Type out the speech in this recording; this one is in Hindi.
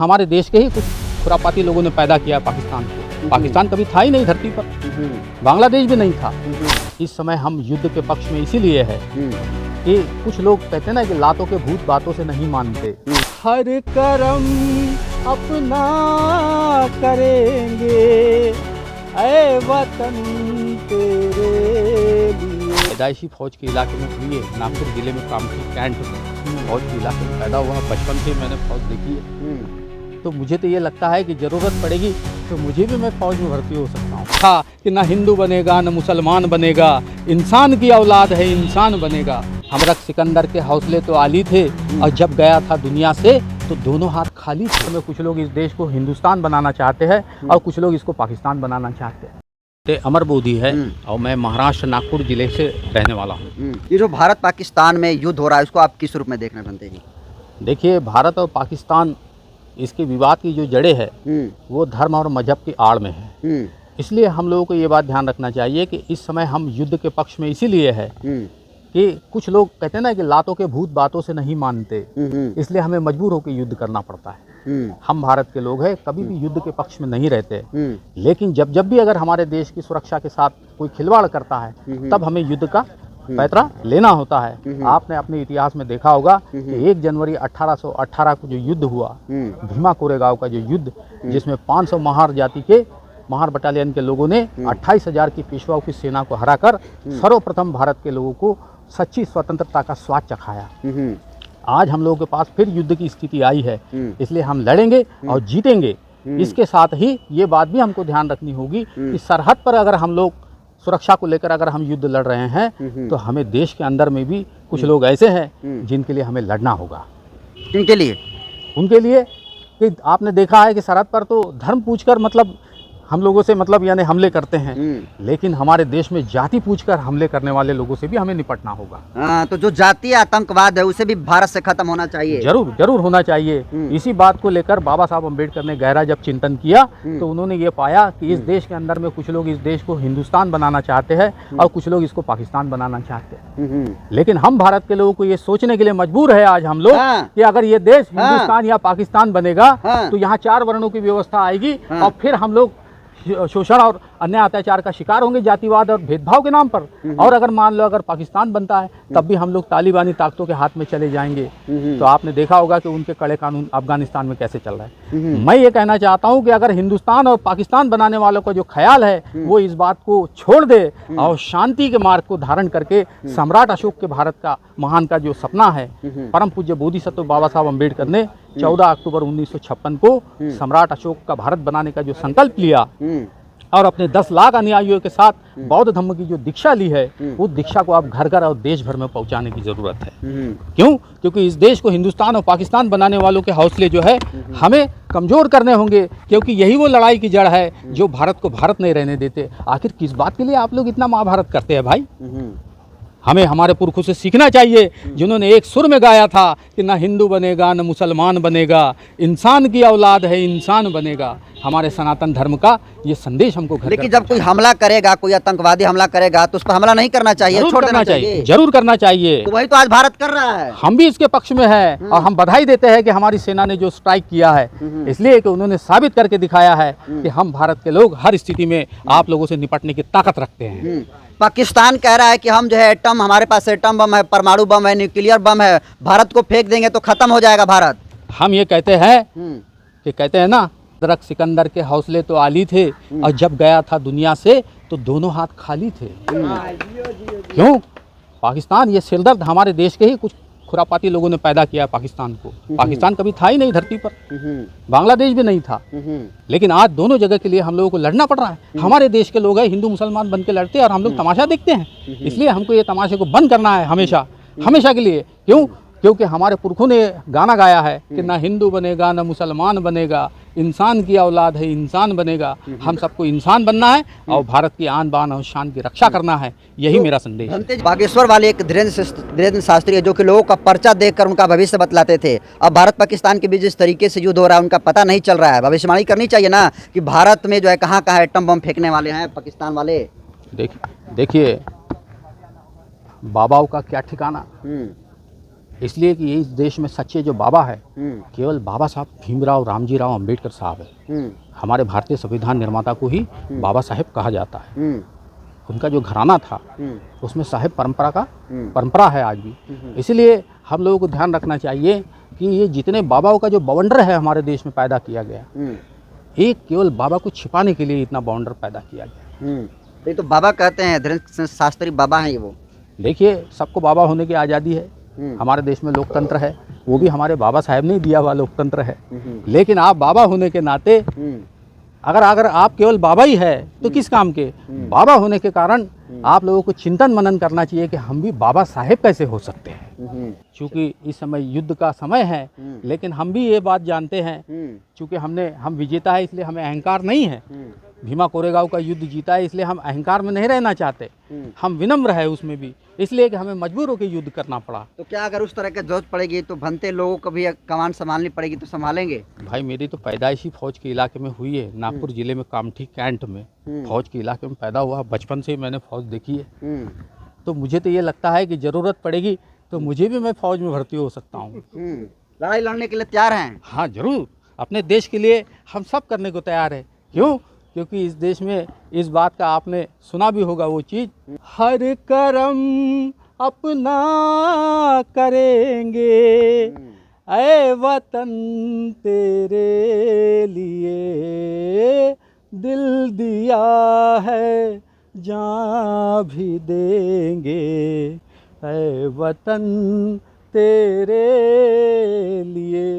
हमारे देश के ही कुछ खुरापाती लोगों ने पैदा किया पाकिस्तान को। पाकिस्तान कभी था ही नहीं धरती पर, बांग्लादेश भी नहीं था। इस समय हम युद्ध के पक्ष में इसीलिए है कि कुछ लोग कहते हैं ना कि लातों के भूत बातों से नहीं मानते। हर करम अपना करेंगे ऐ वतन तेरे लिए। पैदाइशी फौज के इलाके में हुई है, नागपुर जिले में कामठी कैंट में फौज के इलाके में पैदा हुआ। बचपन से मैंने फौज देखी है, तो मुझे तो ये लगता है कि ज़रूरत पड़ेगी तो मुझे भी मैं फौज में भर्ती हो सकता हूँ। हाँ कि ना हिंदू बनेगा न मुसलमान बनेगा, इंसान की औलाद है इंसान बनेगा। हमरक सिकंदर के हौसले तो आली थे और जब गया था दुनिया से तो दोनों हाथ खाली थे। में कुछ लोग इस देश को हिंदुस्तान बनाना चाहते हैं और कुछ लोग इसको पाकिस्तान बनाना चाहते हैं। अमर बोधी है और मैं महाराष्ट्र नागपुर जिले से रहने वाला हूँ। ये जो भारत पाकिस्तान में युद्ध हो रहा है, उसको आप किस रूप में देखना चाहते हैं? देखिए, भारत और पाकिस्तान इसके विवाद की जो जड़ें है वो धर्म और मजहब की आड़ में है। इसलिए हम लोगों को ये बात ध्यान रखना चाहिए कि इस समय हम युद्ध के पक्ष में इसीलिए है कि कुछ लोग कहते हैं ना कि लातों के भूत बातों से नहीं मानते, इसलिए हमें मजबूर होकर युद्ध करना पड़ता है। हम भारत के लोग हैं, कभी भी युद्ध के पक्ष में नहीं रहते, लेकिन जब भी अगर हमारे देश की सुरक्षा के साथ कोई खिलवाड़ करता है तब हमें युद्ध का पैतरा लेना होता है। आपने अपने इतिहास में देखा होगा कि 1 जनवरी 1818 को जो युद्ध हुआ, भीमा कोरेगांव का जो युद्ध, जिसमें 500 महार जाति के महार बटालियन के लोगों ने 28,000 की पेशवाओं की सेना को हराकर सर्वप्रथम भारत के लोगों को सच्ची स्वतंत्रता का स्वाद चखाया। आज हम लोगों के पास फिर युद्ध की स्थिति आई है, इसलिए हम लड़ेंगे और जीतेंगे। इसके साथ ही ये बात भी हमको ध्यान रखनी होगी कि सरहद पर अगर हम लोग सुरक्षा को लेकर अगर हम युद्ध लड़ रहे हैं तो हमें देश के अंदर में भी कुछ लोग ऐसे हैं जिनके लिए हमें लड़ना होगा। किनके लिए? उनके लिए कि आपने देखा है कि सरहद पर तो धर्म पूछकर मतलब हम लोगों से मतलब यानी हमले करते हैं, लेकिन हमारे देश में जाति पूछकर हमले करने वाले लोगों से भी हमें निपटना होगा। तो जो जातीय आतंकवाद है उसे भी भारत से खत्म होना चाहिए। जरूर जरूर होना चाहिए। इसी बात को लेकर बाबा साहब अम्बेडकर ने गहरा जब चिंतन किया तो उन्होंने ये पाया कि इस देश के अंदर में कुछ लोग इस देश को हिंदुस्तान बनाना चाहते हैं और कुछ लोग इसको पाकिस्तान बनाना चाहते हैं। लेकिन हम भारत के लोगों को ये सोचने के लिए मजबूर है आज हम लोग कि अगर ये देश हिंदुस्तान या पाकिस्तान बनेगा तो यहाँ 4 वर्णों की व्यवस्था आएगी और फिर हम लोग शोषण और अन्य अत्याचार का शिकार होंगे जातिवाद और भेदभाव के नाम पर। और अगर मान लो अगर पाकिस्तान बनता है तब भी हम लोग तालिबानी ताकतों के हाथ में चले जाएंगे। तो आपने देखा होगा कि उनके कड़े कानून अफगानिस्तान में कैसे चल रहा है। मैं ये कहना चाहता हूँ कि अगर हिंदुस्तान और पाकिस्तान बनाने वालों का जो ख्याल है वो इस बात को छोड़ दे और शांति के मार्ग को धारण करके सम्राट अशोक के भारत का महान का जो सपना है, परम पूज्य बोधिसत्व बाबा साहब अम्बेडकर ने 14 अक्टूबर 1956 को सम्राट अशोक का भारत बनाने का जो संकल्प लिया और अपने 10 लाख अनुयायियों के साथ बौद्ध धर्म की जो दीक्षा ली है, वो दीक्षा को आप घर घर और देश भर में पहुंचाने की जरूरत है। क्यों? क्योंकि इस देश को हिंदुस्तान और पाकिस्तान बनाने वालों के हौसले जो है हमें कमजोर करने होंगे, क्योंकि यही वो लड़ाई की जड़ है जो भारत को भारत नहीं रहने देते। आखिर किस बात के लिए आप लोग इतना महाभारत करते हैं भाई? हमें हमारे पुरखों से सीखना चाहिए जिन्होंने एक सुर में गाया था कि ना हिंदू बनेगा न मुसलमान बनेगा, इंसान की औलाद है इंसान बनेगा। हमारे सनातन धर्म का ये संदेश हमको घर लेकिन जब कोई हमला करेगा, कोई आतंकवादी हमला करेगा तो उस पर हमला नहीं करना चाहिए, छोड़ देना चाहिए। जरूर करना चाहिए। तो वही तो आज भारत कर रहा है। हम भी इसके पक्ष में है और हम बधाई देते हैं कि हमारी सेना ने जो स्ट्राइक किया है, इसलिए कि उन्होंने साबित करके दिखाया है कि हम भारत के लोग हर स्थिति में आप लोगों से निपटने की ताकत रखते हैं। पाकिस्तान कह रहा है कि हम जो है एटम, हमारे पास एटम बम है, परमाणु बम है, न्यूक्लियर बम है, भारत को फेंक देंगे तो खत्म हो जाएगा भारत। हम ये कहते हैं कि कहते हैं ना, हमरक सिकंदर के हौसले तो आली थे और जब गया था दुनिया से तो दोनों हाथ खाली थे। क्यों? पाकिस्तान ये सिरदर्द हमारे देश के ही कुछ खुरापाती लोगों ने पैदा किया पाकिस्तान को। पाकिस्तान कभी था ही नहीं धरती पर, बांग्लादेश भी नहीं था, लेकिन आज दोनों जगह के लिए हम लोगों को लड़ना पड़ रहा है। हमारे देश के लोग हैं हिंदू मुसलमान बन के लड़ते हैं और हम लोग तमाशा देखते हैं। इसलिए हमको ये तमाशे को बंद करना है हमेशा हमेशा के लिए। क्यों? क्योंकि हमारे पुरखों ने गाना गाया है कि ना हिंदू बनेगा न मुसलमान बनेगा, इंसान की औलाद है इंसान बनेगा। हम सबको इंसान बनना है और भारत की आन बान और शान की रक्षा करना है, यही मेरा संदेश है। बागेश्वर वाले एक धीरेन्द्र शास्त्री है जो कि लोगों का पर्चा देखकर उनका भविष्य बतलाते थे। अब भारत पाकिस्तान के बीच जिस तरीके से युद्ध हो रहा है उनका पता नहीं चल रहा है। भविष्यवाणी करनी चाहिए ना कि भारत में जो है कहाँ कहाँ एटम बम फेंकने वाले हैं पाकिस्तान वाले। देखिए बाबाओं का क्या ठिकाना। इसलिए कि इस देश में सच्चे जो बाबा है केवल बाबा साहब भीमराव रामजी राव अम्बेडकर साहब है। हमारे भारतीय संविधान निर्माता को ही बाबा साहेब कहा जाता है। उनका जो घराना था उसमें साहेब परंपरा है आज भी। इसलिए हम लोगों को ध्यान रखना चाहिए कि ये जितने बाबाओं का जो बवंडर है हमारे देश में पैदा किया गया, एक केवल बाबा को छिपाने के लिए इतना बवंडर पैदा किया गया। ये तो बाबा कहते हैं, धीरेन्द्र शास्त्री बाबा हैं ये वो। देखिए, सबको बाबा होने की आज़ादी है। हमारे देश में लोकतंत्र है, वो भी हमारे बाबा साहेब ने दिया हुआ लोकतंत्र है। लेकिन आप बाबा होने के नाते अगर आप केवल बाबा ही है तो किस काम के? बाबा होने के कारण आप लोगों को चिंतन मनन करना चाहिए कि हम भी बाबा साहेब कैसे हो सकते हैं। क्योंकि इस समय युद्ध का समय है, लेकिन हम भी ये बात जानते हैं, क्योंकि हम विजेता है इसलिए हमें अहंकार नहीं है। भीमा कोरेगांव का युद्ध जीता है इसलिए हम अहंकार में नहीं रहना चाहते, हम विनम्र है उसमें भी, इसलिए कि हमें मजबूर होकर युद्ध करना पड़ा। तो क्या अगर उस तरह की जरूरत पड़ेगी तो भनते लोगों को भी कमान संभालनी पड़ेगी तो संभालेंगे? भाई, मेरी तो पैदाइश फौज के इलाके में हुई है, नागपुर जिले में कामठी कैंट में फौज के इलाके में पैदा हुआ। बचपन से मैंने फौज देखी है, तो मुझे तो ये लगता है कि ज़रूरत पड़ेगी तो मुझे भी मैं फौज में भर्ती हो सकता हूँ। लड़ाई लड़ने के लिए तैयार हैं? हाँ जरूर, अपने देश के लिए हम सब करने को तैयार है। क्यों? क्योंकि इस देश में इस बात का आपने सुना भी होगा वो चीज़, हर कर्म अपना करेंगे ऐ वतन तेरे लिए, दिल दिया है जान भी देंगे ऐ वतन तेरे लिए।